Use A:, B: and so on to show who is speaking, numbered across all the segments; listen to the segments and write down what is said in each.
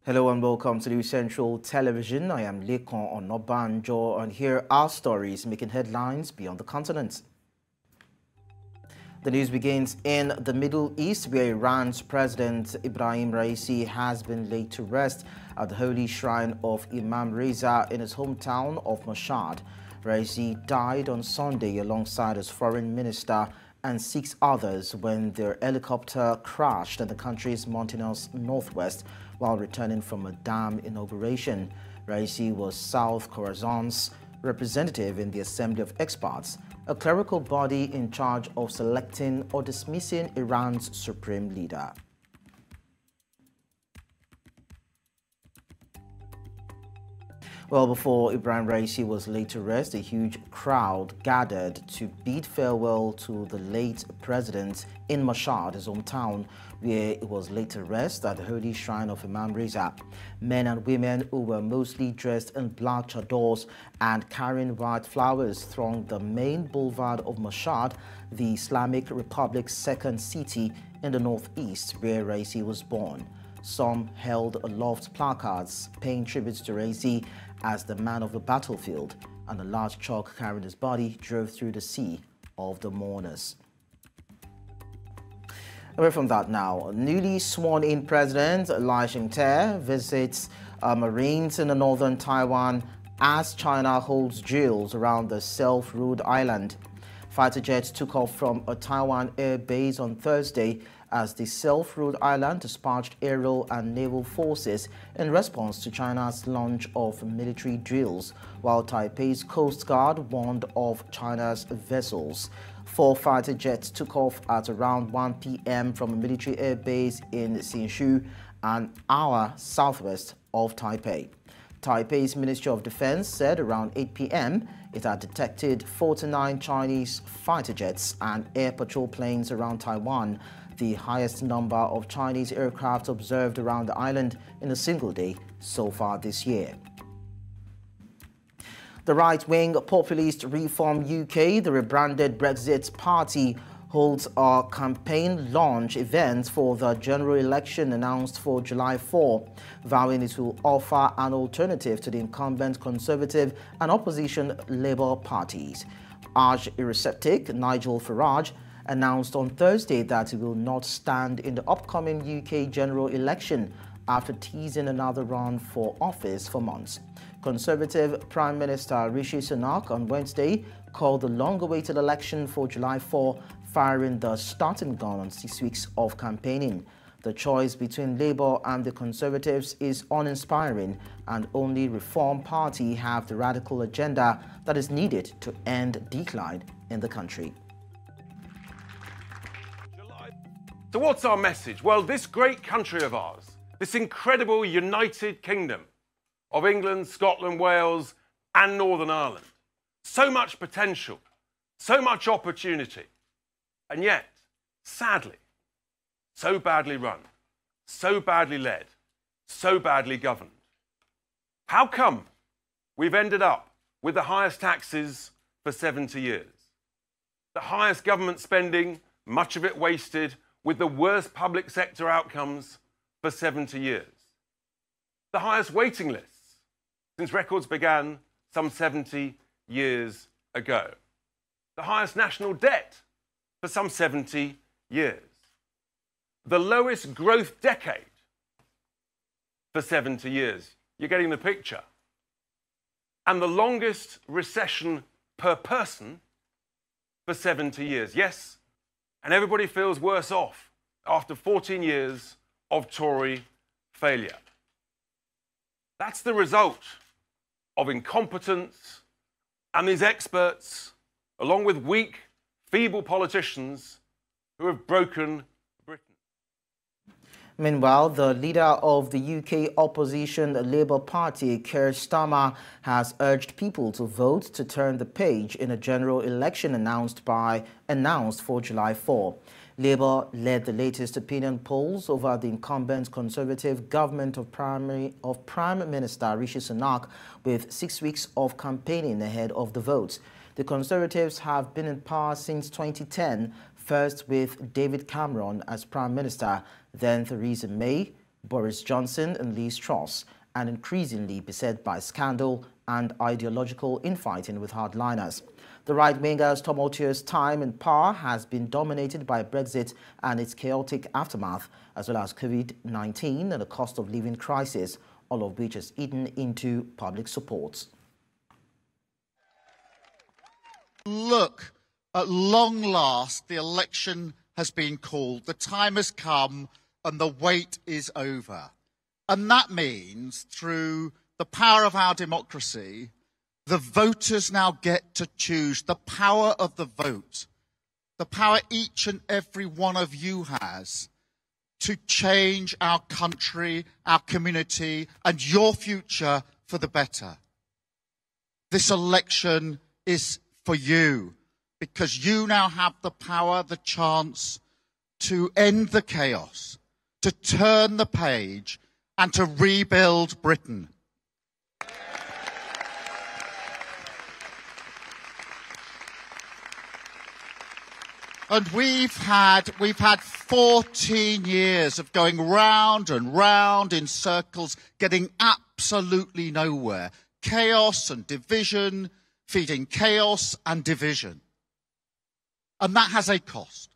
A: Hello and welcome to News Central Television. I am Lekon Onobanjo, and here are stories making headlines beyond the continent. The news begins in the Middle East, where Iran's President Ibrahim Raisi has been laid to rest at the holy shrine of Imam Reza in his hometown of Mashhad. Raisi died on Sunday alongside his foreign minister and 6 others when their helicopter crashed in the country's mountainous northwest while returning from a dam inauguration. Raisi was South Khorasan's representative in the Assembly of Experts, a clerical body in charge of selecting or dismissing Iran's supreme leader. Well, before Ibrahim Raisi was laid to rest, a huge crowd gathered to bid farewell to the late president in Mashhad, his hometown, where he was laid to rest at the holy shrine of Imam Reza. Men and women who were mostly dressed in black chadors and carrying white flowers thronged the main boulevard of Mashhad, the Islamic Republic's second city in the northeast, where Raisi was born. Some held aloft placards paying tribute to Raisi as the man of the battlefield, and a large truck carrying his body drove through the sea of the mourners. Away from that now, newly sworn-in President Lai Ching-te visits Marines in the northern Taiwan as China holds drills around the self-ruled island. Fighter jets took off from a Taiwan air base on Thursday as the self-ruled island dispatched aerial and naval forces in response to China's launch of military drills, while Taipei's Coast Guard warned of China's vessels. 4 fighter jets took off at around 1 p.m. from a military air base in Hsinchu, an hour southwest of Taipei. Taipei's Ministry of Defense said around 8 p.m. it had detected 49 Chinese fighter jets and air patrol planes around Taiwan, the highest number of Chinese aircraft observed around the island in a single day so far this year. The right-wing populist Reform UK, the rebranded Brexit Party, holds a campaign launch event for the general election announced for July 4, vowing it will offer an alternative to the incumbent Conservative and opposition Labour parties. Arch-Eurosceptic Nigel Farage announced on Thursday that he will not stand in the upcoming UK general election after teasing another run for office for months. Conservative Prime Minister Rishi Sunak on Wednesday called the long-awaited election for July 4 firing the starting gun on 6 weeks of campaigning. The choice between Labour and the Conservatives is uninspiring, and only Reform Party have the radical agenda that is needed to end decline in the country.
B: So what's our message? Well, this great country of ours, this incredible United Kingdom of England, Scotland, Wales and Northern Ireland, so much potential, so much opportunity, and yet, sadly, so badly run, so badly led, so badly governed. How come we've ended up with the highest taxes for 70 years? The highest government spending, much of it wasted, with the worst public sector outcomes for 70 years. The highest waiting lists since records began some 70 years ago. The highest national debt for some 70 years. The lowest growth decade for 70 years. You're getting the picture. And the longest recession per person for 70 years. Yes, and everybody feels worse off after 14 years of Tory failure. That's the result of incompetence and these experts, along with weak, feeble politicians who have broken Britain.
A: Meanwhile, the leader of the UK opposition Labour Party, Keir Starmer, has urged people to vote to turn the page in a general election announced for July 4. Labour led the latest opinion polls over the incumbent Conservative government of Prime Minister Rishi Sunak, with 6 weeks of campaigning ahead of the vote. The Conservatives have been in power since 2010, first with David Cameron as Prime Minister, then Theresa May, Boris Johnson and Liz Truss, and increasingly beset by scandal and ideological infighting with hardliners. The right-winger's tumultuous time in power has been dominated by Brexit and its chaotic aftermath, as well as COVID-19 and the cost of living crisis, all of which has eaten into public support.
C: Look, at long last, the election has been called. The time has come and the wait is over. And that means, through the power of our democracy, the voters now get to choose. The power of the vote, the power each and every one of you has to change our country, our community, and your future for the better. This election is for you, because you now have the power, the chance to end the chaos, to turn the page, and to rebuild Britain. And we've had 14 years of going round and round in circles, getting absolutely nowhere. Chaos and division, feeding chaos and division. And that has a cost,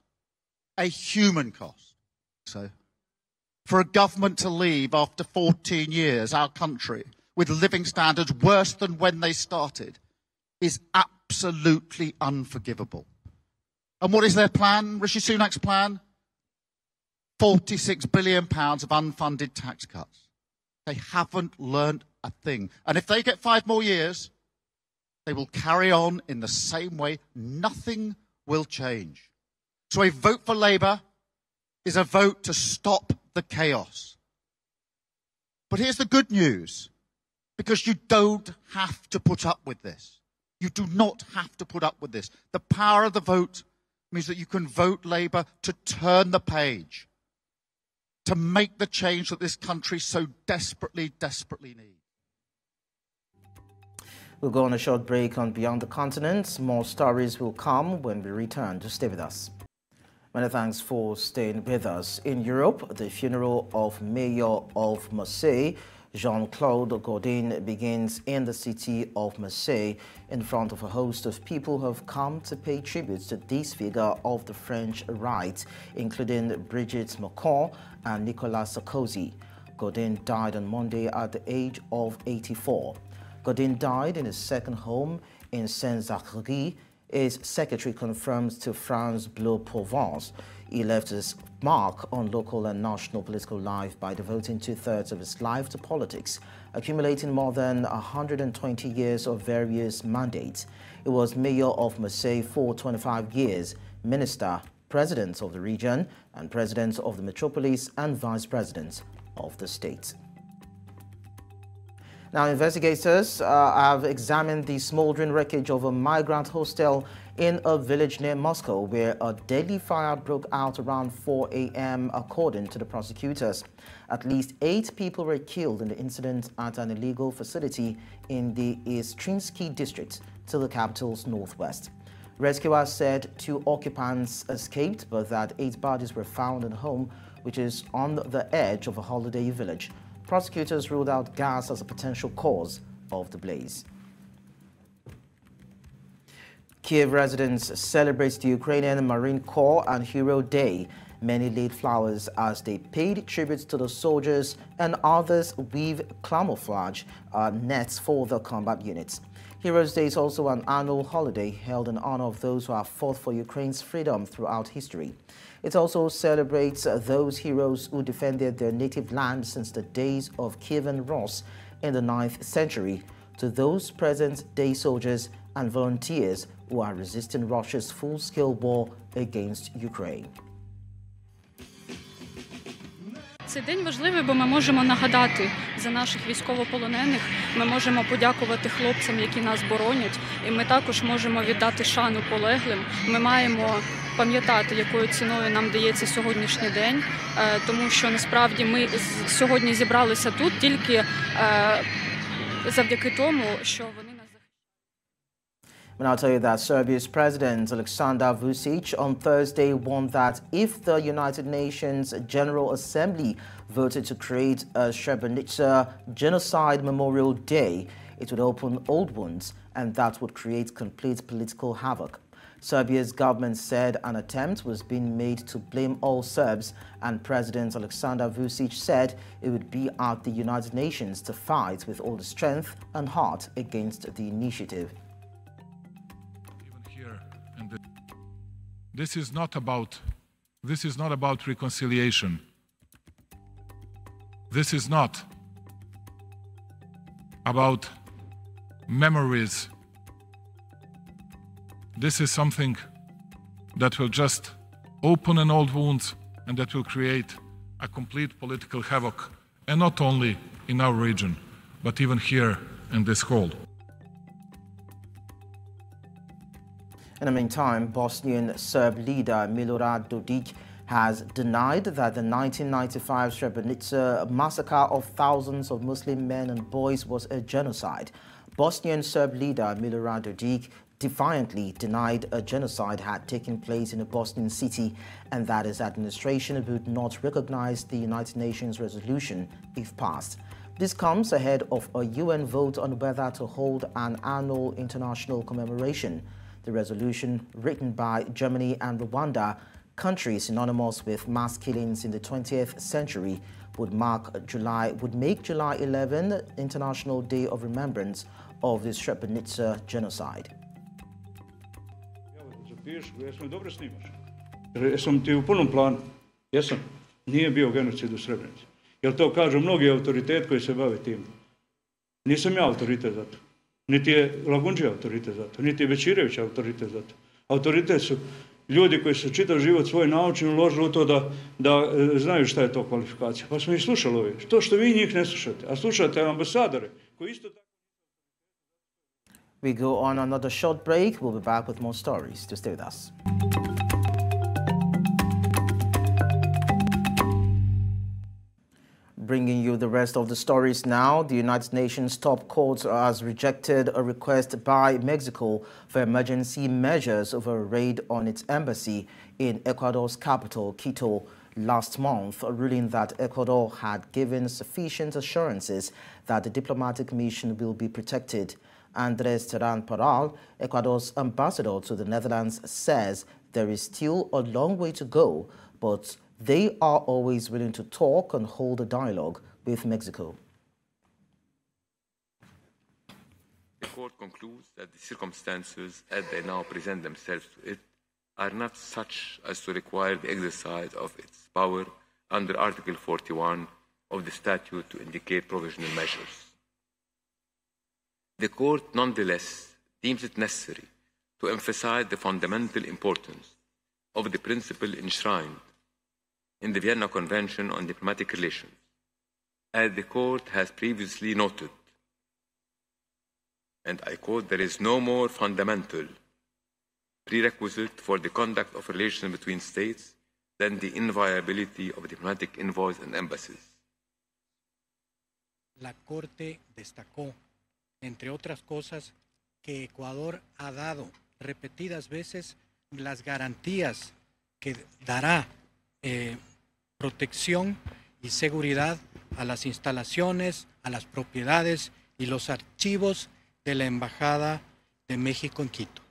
C: a human cost. So, for a government to leave after 14 years, our country, with living standards worse than when they started, is absolutely unforgivable. And what is their plan, Rishi Sunak's plan? £46 billion of unfunded tax cuts. They haven't learnt a thing. And if they get 5 more years, they will carry on in the same way. Nothing will change. So a vote for Labour is a vote to stop the chaos. But here's the good news, because you don't have to put up with this. You do not have to put up with this. The power of the vote means that you can vote Labour to turn the page, to make the change that this country so desperately, desperately needs.
A: We'll go on a short break on Beyond the Continent. More stories will come when we return. Just stay with us. Many thanks for staying with us. In Europe, the funeral of Mayor of Marseille, Jean-Claude Gaudin, begins in the city of Marseille in front of a host of people who have come to pay tribute to this figure of the French right, including Brigitte Macron and Nicolas Sarkozy. Gaudin died on Monday at the age of 84. Gaudin died in his second home in Saint-Zachary. His secretary confirms to France Bleu Provence. He left his mark on local and national political life by devoting 2/3 of his life to politics, accumulating more than 120 years of various mandates. He was mayor of Marseille for 25 years, minister, president of the region, and president of the metropolis and vice president of the state. Now, investigators have examined the smoldering wreckage of a migrant hostel in a village near Moscow, where a deadly fire broke out around 4 a.m., according to the prosecutors. At least 8 people were killed in the incident at an illegal facility in the Istrinsky district, to the capital's northwest. Rescuers said 2 occupants escaped, but that 8 bodies were found in a home which is on the edge of a holiday village. Prosecutors ruled out gas as a potential cause of the blaze. Kiev residents celebrate the Ukrainian Marine Corps and Hero Day. Many laid flowers as they paid tribute to the soldiers, and others weave camouflage nets for the combat units. Heroes Day is also an annual holiday held in honor of those who have fought for Ukraine's freedom throughout history. It also celebrates those heroes who defended their native land since the days of Kievan Rus in the 9th century, to those present-day soldiers and volunteers who are resisting Russia's full-scale war against Ukraine.
D: Цей день важливий, бо ми можемо нагадати за наших військовополонених, ми можемо подякувати хлопцям, які нас боронять, і ми також можемо віддати шану полеглим. Ми маємо пам'ятати, якою ціною нам дається сьогоднішній день, тому що насправді ми сьогодні зібралися тут тільки завдяки тому, що вони нас захищають.
A: And I'll tell you that Serbia's President Aleksandar Vučić on Thursday warned that if the United Nations General Assembly voted to create a Srebrenica Genocide Memorial Day, it would open old wounds and that would create complete political havoc. Serbia's government said an attempt was being made to blame all Serbs, and President Aleksandar Vučić said it would be at the United Nations to fight with all the strength and heart against the initiative.
E: This is not about reconciliation. This is not about memories. This is something that will just open an old wound and that will create a complete political havoc, and not only in our region, but even here in this hall.
A: In the meantime, Bosnian Serb leader Milorad Dodik has denied that the 1995 Srebrenica massacre of thousands of Muslim men and boys was a genocide. Bosnian Serb leader Milorad Dodik defiantly denied a genocide had taken place in a Bosnian city and that his administration would not recognize the United Nations resolution if passed. This comes ahead of a UN vote on whether to hold an annual international commemoration. The resolution, written by Germany and Rwanda, countries synonymous with mass killings in the 20th century, would make July 11 International Day of Remembrance of the Srebrenica genocide.
F: Jesam dobro snimaš? Jesam ti u punom planu? Jesam. Nije bio genocid u Srebrenici. Jer to kažu mnogi autoriteti koji se bave tim. Nisam ja autoritet za to. Niti je Lagundžija autoritet za to. Niti je Bećirević autoritet za to. Autoritet su ljudi koji su čitav život svoj naučni uložili u to da znaju šta je to kvalifikacija. Pa smo ih slušali ove. To što vi njih ne slušate, a slušate ambasadore koji isto tako...
A: We go on another short break. We'll be back with more stories. To stay with us. Bringing you the rest of the stories now. The United Nations top court has rejected a request by Mexico for emergency measures over a raid on its embassy in Ecuador's capital, Quito, last month, ruling that Ecuador had given sufficient assurances that the diplomatic mission will be protected. Andres Terán Paral, Ecuador's ambassador to the Netherlands, says there is still a long way to go, but they are always willing to talk and hold a dialogue with Mexico.
G: The court concludes that the circumstances as they now present themselves to it are not such as to require the exercise of its power under Article 41 of the statute to indicate provisional measures. The court nonetheless deems it necessary to emphasize the fundamental importance of the principle enshrined in the Vienna Convention on Diplomatic Relations. As the court has previously noted, and I quote, there is no more fundamental prerequisite for the conduct of relations between states than the inviolability of diplomatic envoys and embassies.
H: La Corte destacó, entre otras cosas, que Ecuador ha dado repetidas veces las garantías que dará protección y seguridad a las instalaciones, a las propiedades y los archivos de la Embajada de México en Quito.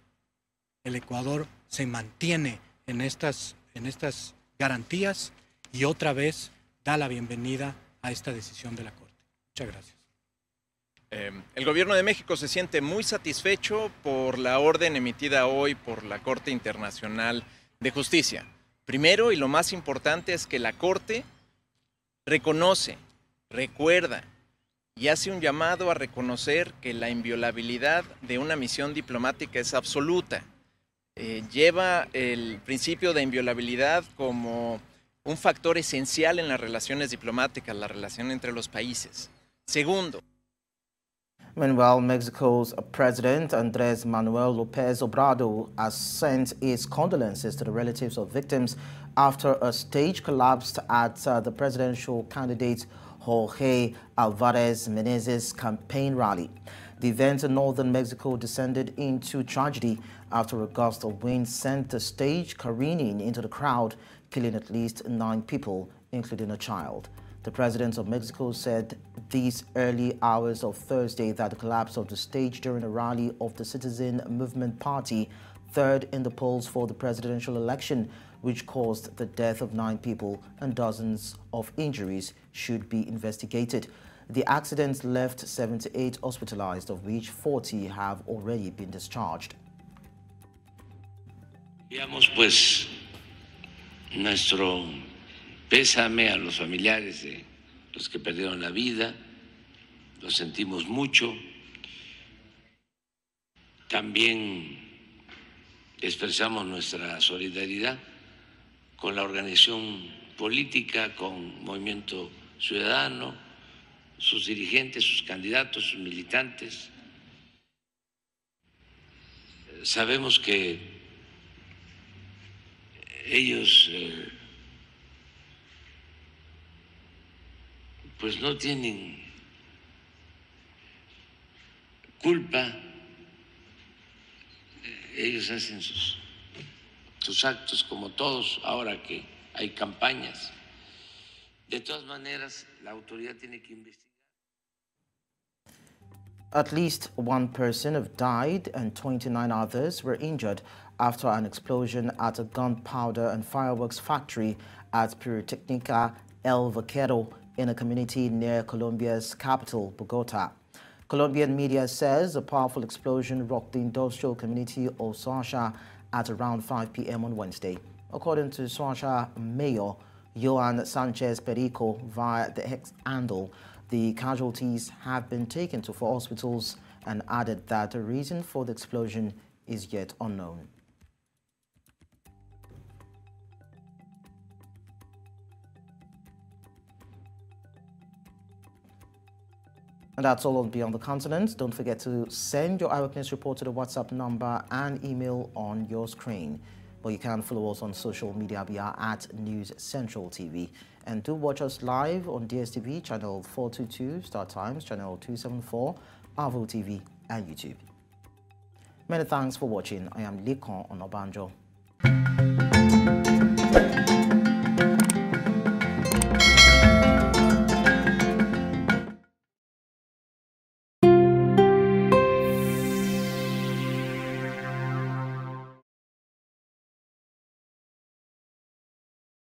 H: El Ecuador se mantiene en estas garantías y otra vez da la bienvenida a esta decisión de la Corte. Muchas gracias.
I: El Gobierno de México se siente muy satisfecho por la orden emitida hoy por la Corte Internacional de Justicia. Primero, y lo más importante, es que la Corte reconoce, recuerda y hace un llamado a reconocer que la inviolabilidad de una misión diplomática es absoluta. Lleva el principio de inviolabilidad como un factor esencial en las relaciones diplomáticas, la relación entre los países. Segundo.
A: Meanwhile, Mexico's President Andrés Manuel López Obrador has sent his condolences to the relatives of victims after a stage collapsed at the presidential candidate Jorge Alvarez Menezes' campaign rally. The event in northern Mexico descended into tragedy after a gust of wind sent the stage careening into the crowd, killing at least 9 people, including a child. The president of Mexico said these early hours of Thursday that the collapse of the stage during a rally of the Citizen Movement Party, third in the polls for the presidential election, which caused the death of 9 people and dozens of injuries, should be investigated. The accident left 78 hospitalized, of which 40 have already been discharged.
J: Enviamos pues nuestro pésame a los familiares de los que perdieron la vida, lo sentimos mucho. También expresamos nuestra solidaridad con la organización política, con Movimiento Ciudadano, sus dirigentes, sus candidatos, sus militantes. Sabemos que ellos pues no tienen culpa, ellos hacen sus actos como todos ahora que hay campañas. De todas maneras, la autoridad tiene que investigar.
A: At least 1 person have died and 29 others were injured after an explosion at a gunpowder and fireworks factory at Pirotecnica El Vaquero in a community near Colombia's capital, Bogota. Colombian media says a powerful explosion rocked the industrial community of Soacha at around 5 p.m. on Wednesday. According to Soacha Mayor Joan Sanchez Perico via the X handle, the casualties have been taken to 4 hospitals and added that the reason for the explosion is yet unknown. And that's all on Beyond the Continent. Don't forget to send your eyewitness report to the WhatsApp number and email on your screen. Or you can follow us on social media. We are at News Central TV. And do watch us live on DSTV, channel 422, Star Times, channel 274, Avo TV, and YouTube. Many thanks for watching. I am Lekon Onabanjo.